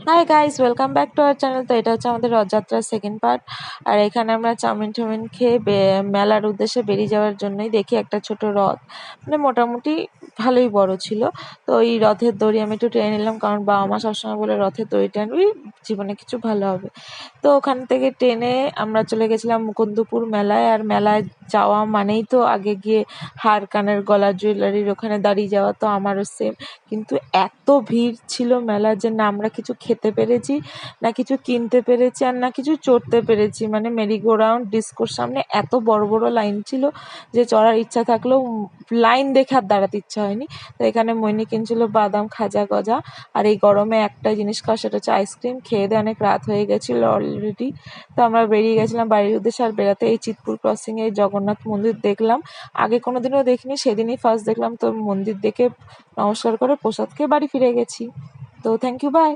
Hi guys, welcome back to our channel. তো এটা হচ্ছে আমাদের রথযাত্রার সেকেন্ড পার্ট। আর এখানে আমরা চাউমিন টাউমিন খেয়ে মেলার উদ্দেশ্যে বেরিয়ে যাওয়ার জন্যই দেখি একটা ছোট রথ, মানে মোটামুটি ভালোই বড় ছিল। তো এই রথের দড়ি আমি একটু টেনে নিলাম, কারণ বাবা মা সবসময় বলে রথের দড়ি টানবি, জীবনে কিছু ভালো হবে। তো ওখান থেকে টেনে আমরা চলে গেছিলাম মুকুন্দপুর মেলায়। আর মেলায় যাওয়া মানেই তো আগে গিয়ে হার কানের গলার জুয়েলারির ওখানে দাঁড়িয়ে যাওয়া, তো আমারও সেম। কিন্তু এত ভিড় ছিল মেলার যে না আমরা কিছু খেতে পেরেছি, না কিছু কিনতে পেরেছি, আর না কিছু চড়তে পেরেছি। মানে মেরিগো রাউন্ড ডিস্কোর সামনে এত বড় বড় লাইন ছিল যে চড়ার ইচ্ছা থাকলেও লাইন দেখে আর দাঁড়াতে ইচ্ছা হয়নি। তো এখানে মৈনি কিনছিল বাদাম, খাজা, গজা। আর এই গরমে একটা জিনিস খাওয়া, সেটা হচ্ছে আইসক্রিম। খেয়ে দিয়ে অনেক রাত হয়ে গেছিলো অলরেডি। তো আমরা বেরিয়ে গেছিলাম বাড়ির উদ্দেশ্যে। আর বেড়াতে এই চিৎপুর ক্রসিংয়ে জগন্নাথ মন্দির দেখলাম, আগে কোনোদিনও দেখিনি, সেদিনই ফার্স্ট দেখলাম। তো মন্দির দেখে নমস্কার করে প্রসাদ খেয়ে বাড়ি ফিরে গেছি। তো থ্যাংক ইউ, বাই।